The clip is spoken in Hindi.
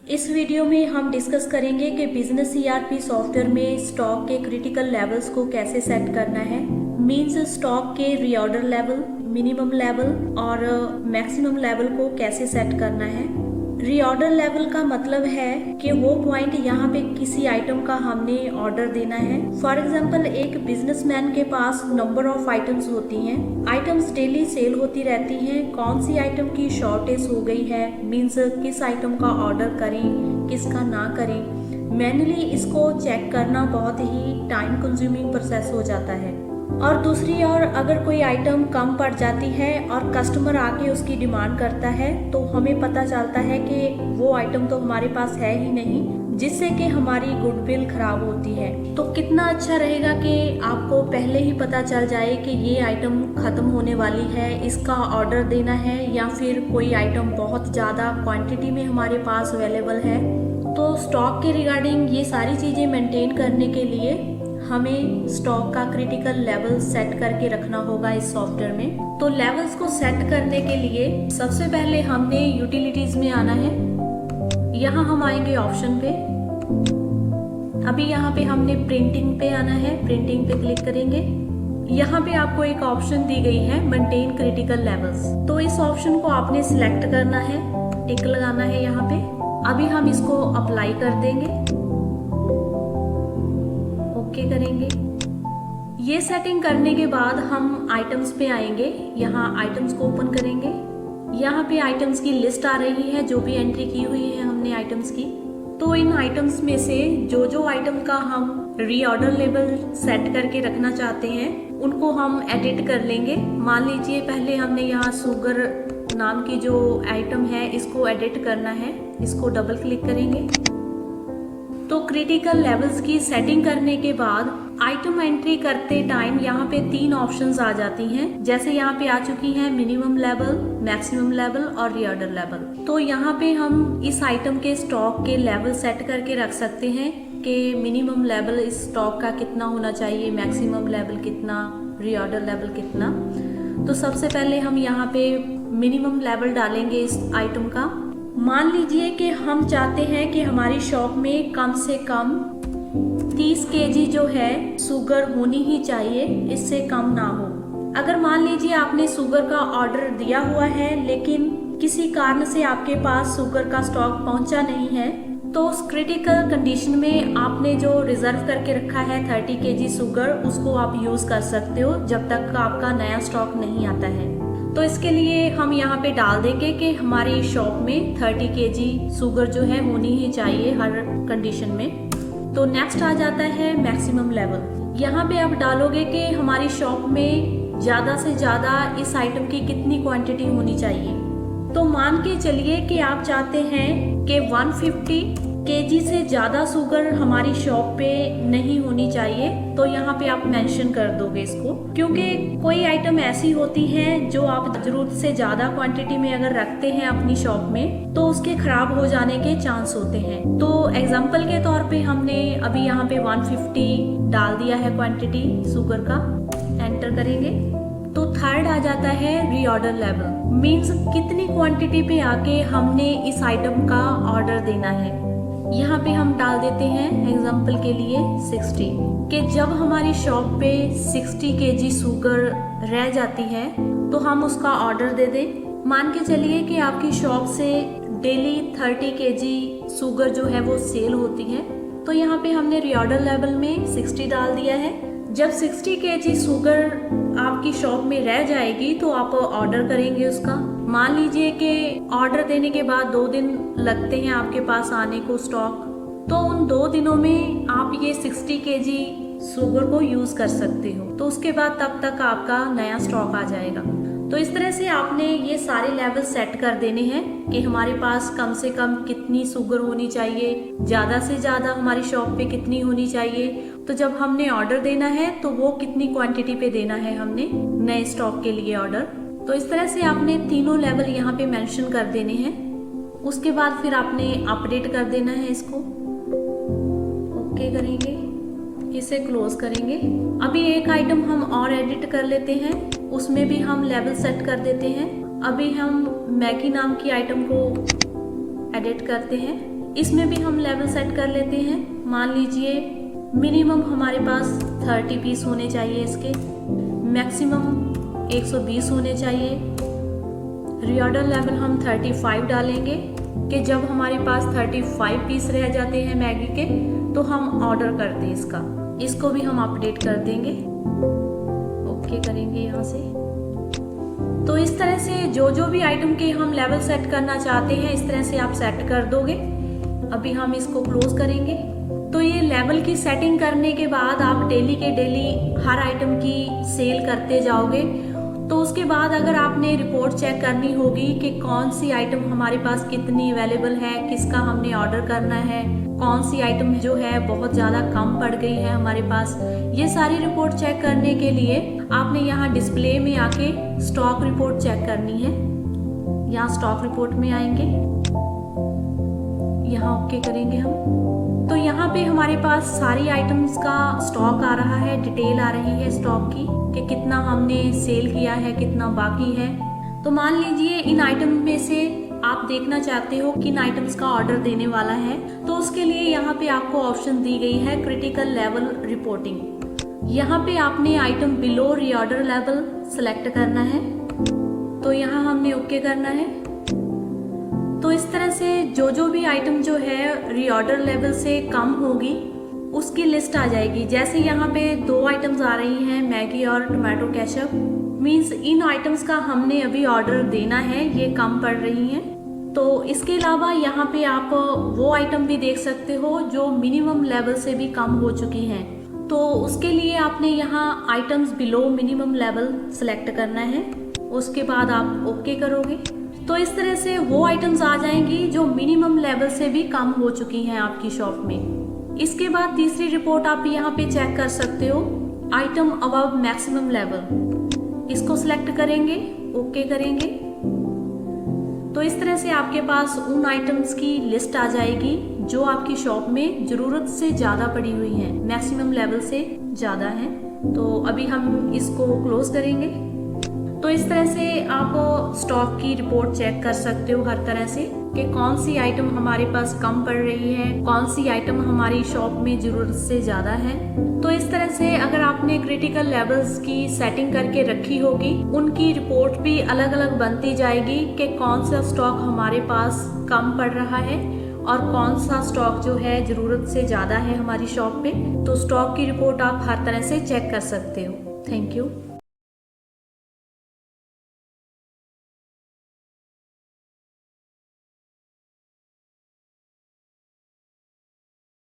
इस वीडियो में हम डिस्कस करेंगे कि बिजनेस ईआरपी सॉफ्टवेयर में स्टॉक के क्रिटिकल लेवल्स को कैसे सेट करना है। मींस स्टॉक के रीऑर्डर लेवल, मिनिमम लेवल और मैक्सिमम लेवल को कैसे सेट करना है। रीऑर्डर लेवल का मतलब है कि वो पॉइंट यहाँ पे किसी आइटम का हमने ऑर्डर देना है। फॉर एग्जाम्पल एक बिजनेसमैन के पास नंबर ऑफ आइटम्स होती हैं, आइटम्स डेली सेल होती रहती हैं, कौन सी आइटम की शॉर्टेज हो गई है, मीन्स किस आइटम का ऑर्डर करें किसका ना करें। मैन्युअली इसको चेक करना बहुत ही टाइम कंज्यूमिंग प्रोसेस हो जाता है। और दूसरी ओर अगर कोई आइटम कम पड़ जाती है और कस्टमर आके उसकी डिमांड करता है तो हमें पता चलता है कि वो आइटम तो हमारे पास है ही नहीं, जिससे कि हमारी गुडविल खराब होती है। तो कितना अच्छा रहेगा कि आपको पहले ही पता चल जाए कि ये आइटम खत्म होने वाली है, इसका ऑर्डर देना है, या फिर कोई आइटम बहुत ज़्यादा क्वांटिटी में हमारे पास अवेलेबल है। तो स्टॉक के रिगार्डिंग ये सारी चीज़ें मेंटेन करने के लिए हमें स्टॉक का क्रिटिकल लेवल सेट करके रखना होगा इस सॉफ्टवेयर में। तो लेवल्स को सेट करने के लिए सबसे पहले हमने यूटिलिटीज में आना है। यहाँ हम आएंगे ऑप्शन पे। अभी यहाँ पे हमने प्रिंटिंग पे आना है, प्रिंटिंग पे क्लिक करेंगे। यहाँ पे आपको एक ऑप्शन दी गई है मेंटेन क्रिटिकल लेवल्स, तो इस ऑप्शन को आपने सिलेक्ट करना है, टिक लगाना है यहाँ पे। अभी हम इसको अप्लाई कर देंगे, ओके करेंगे। ये सेटिंग करने के बाद हम आइटम्स पे आएंगे, यहाँ आइटम्स को ओपन करेंगे। यहाँ पे आइटम्स की लिस्ट आ रही है, जो भी एंट्री की हुई है हमने आइटम्स की। तो इन आइटम्स में से जो आइटम का हम रीऑर्डर लेवल सेट करके रखना चाहते हैं उनको हम एडिट कर लेंगे। मान लीजिए पहले हमने यहाँ शुगर नाम की जो आइटम है इसको एडिट करना है, इसको डबल क्लिक करेंगे। तो क्रिटिकल लेवल्स की सेटिंग करने के बाद आइटम एंट्री करते टाइम यहाँ पे 3 ऑप्शंस आ जाती हैं, जैसे यहाँ पे आ चुकी हैं मिनिमम लेवल, मैक्सिमम लेवल और रीऑर्डर लेवल। तो यहाँ पे हम इस आइटम के स्टॉक के लेवल सेट करके रख सकते हैं कि मिनिमम लेवल इस स्टॉक का कितना होना चाहिए, मैक्सिमम लेवल कितना, रीऑर्डर लेवल कितना। तो सबसे पहले हम यहाँ पे मिनिमम लेवल डालेंगे इस आइटम का। मान लीजिए कि हम चाहते हैं कि हमारी शॉप में कम से कम 30 केजी जो है शुगर होनी ही चाहिए, इससे कम ना हो। अगर मान लीजिए आपने शुगर का ऑर्डर दिया हुआ है लेकिन किसी कारण से आपके पास शुगर का स्टॉक पहुंचा नहीं है, तो उस क्रिटिकल कंडीशन में आपने जो रिजर्व करके रखा है 30 केजी शुगर, उसको आप यूज कर सकते हो जब तक आपका नया स्टॉक नहीं आता है। तो इसके लिए हम यहाँ पे डाल देंगे कि हमारी शॉप में 30 केजी शुगर जो है होनी ही चाहिए हर कंडीशन में। तो नेक्स्ट आ जाता है मैक्सिमम लेवल। यहाँ पे आप डालोगे कि हमारी शॉप में ज़्यादा से ज़्यादा इस आइटम की कितनी क्वांटिटी होनी चाहिए। तो मान के चलिए कि आप चाहते हैं कि 150 केजी से ज़्यादा शुगर हमारी शॉप पे नहीं होनी चाहिए, तो यहाँ पे आप मेंशन कर दोगे इसको, क्योंकि कोई आइटम ऐसी होती है जो आप जरूरत से ज़्यादा क्वांटिटी में अगर रखते हैं अपनी शॉप में तो उसके खराब हो जाने के चांस होते हैं। तो एग्जाम्पल के तौर पे हमने अभी यहाँ पे 150 डाल दिया है क्वांटिटी शुगर का, एंटर करेंगे। तो थर्ड आ जाता है रीऑर्डर लेवल, मीन्स कितनी क्वांटिटी पे आके हमने इस आइटम का ऑर्डर देना है। यहाँ पे हम डाल देते हैं एग्जाम्पल के लिए 60, कि जब हमारी शॉप पे 60 केजी शुगर रह जाती है तो हम उसका ऑर्डर दे दें। मान के चलिए कि आपकी शॉप से डेली 30 केजी शुगर जो है वो सेल होती है, तो यहाँ पे हमने रीऑर्डर लेवल में 60 डाल दिया है। जब 60 केजी शुगर आपकी शॉप में रह जाएगी तो आप ऑर्डर करेंगे उसका। मान लीजिए कि ऑर्डर देने के बाद 2 दिन लगते हैं आपके पास आने को स्टॉक, तो उन 2 दिनों में आप ये 60 केजी शुगर को यूज कर सकते हो। तो उसके बाद तब तक आपका नया स्टॉक आ जाएगा। तो इस तरह से आपने ये सारे लेवल सेट कर देने हैं कि हमारे पास कम से कम कितनी शुगर होनी चाहिए, ज़्यादा से ज़्यादा हमारी शॉप पे कितनी होनी चाहिए। तो जब हमने ऑर्डर देना है तो वो कितनी क्वांटिटी पे देना है हमने नए स्टॉक के लिए ऑर्डर। तो इस तरह से आपने तीनों लेवल यहाँ पे मेंशन कर देने हैं। उसके बाद फिर आपने अपडेट कर देना है इसको, ओके करेंगे, इसे क्लोज करेंगे। अभी एक आइटम हम और एडिट कर लेते हैं, उसमें भी हम लेवल सेट कर देते हैं। अभी हम मैगी नाम की आइटम को एडिट करते हैं। इसमें भी हम लेवल सेट कर लेते हैं। मान लीजिए मिनिमम हमारे पास 30 पीस होने चाहिए, इसके मैक्सिमम 120 होने चाहिए। रीऑर्डर लेवल हम 35 डालेंगे कि जब हमारे पास 35 पीस रह जाते हैं मैगी के तो हम ऑर्डर कर दें इसको भी हम अपडेट कर देंगे। ओके करेंगे यहाँ से। तो इस तरह से जो भी आइटम के हम लेवल सेट करना चाहते हैं इस तरह से आप सेट कर दोगे। अभी हम इसको क्लोज करेंगे। तो ये लेवल की सेटिंग करने के बाद आप डेली के डेली हर आइटम की सेल करते जाओगे। तो उसके बाद अगर आपने रिपोर्ट चेक करनी होगी कि कौन सी आइटम हमारे पास कितनी अवेलेबल है, किसका हमने ऑर्डर करना है, कौन सी आइटम जो है बहुत ज़्यादा कम पड़ गई है हमारे पास, ये सारी रिपोर्ट चेक करने के लिए आपने यहाँ डिस्प्ले में आके स्टॉक रिपोर्ट चेक करनी है। यहाँ स्टॉक रिपोर्ट में आएंगे, यहाँ ओके करेंगे हम। तो यहाँ पे हमारे पास सारी आइटम्स का स्टॉक आ रहा है, डिटेल आ रही है स्टॉक की कि कितना हमने सेल किया है, कितना बाकी है। तो मान लीजिए इन आइटम में से आप देखना चाहते हो किन आइटम्स का ऑर्डर देने वाला है, तो उसके लिए यहाँ पे आपको ऑप्शन दी गई है क्रिटिकल लेवल रिपोर्टिंग। यहाँ पे आपने item below reorder level select करना है। तो यहाँ हमने ओके करना है। तो इस तरह से जो भी आइटम जो है रीऑर्डर लेवल से कम होगी उसकी लिस्ट आ जाएगी। जैसे यहाँ पे 2 आइटम्स आ रही हैं, मैगी और tomato ketchup, means in items का हमने अभी ऑर्डर देना है, ये कम पड़ रही हैं। तो इसके अलावा यहाँ पे आप वो आइटम भी देख सकते हो जो मिनिमम लेवल से भी कम हो चुकी हैं। तो उसके लिए आपने यहाँ items below minimum level select करना है, उसके बाद आप ओके करोगे। तो इस तरह से वो आइटम्स आ जाएंगी जो मिनिमम लेवल से भी कम हो चुकी हैं आपकी शॉप में। इसके बाद तीसरी रिपोर्ट आप यहाँ पे चेक कर सकते हो, आइटम अबव मैक्सिमम लेवल, इसको सिलेक्ट करेंगे, ओके करेंगे। तो इस तरह से आपके पास उन आइटम्स की लिस्ट आ जाएगी जो आपकी शॉप में जरूरत से ज़्यादा पड़ी हुई हैं, मैक्सिमम लेवल से ज़्यादा हैं। तो अभी हम इसको क्लोज करेंगे। तो इस तरह से आप स्टॉक की रिपोर्ट चेक कर सकते हो हर तरह से कि कौन सी आइटम हमारे पास कम पड़ रही है, कौन सी आइटम हमारी शॉप में ज़रूरत से ज़्यादा है। तो इस तरह से अगर आपने क्रिटिकल लेवल्स की सेटिंग करके रखी होगी, उनकी रिपोर्ट भी अलग अलग बनती जाएगी कि कौन सा स्टॉक हमारे पास कम पड़ रहा है और कौन सा स्टॉक जो है ज़रूरत से ज़्यादा है हमारी शॉप पे। तो स्टॉक की रिपोर्ट आप हर तरह से चेक कर सकते हो। Thank you.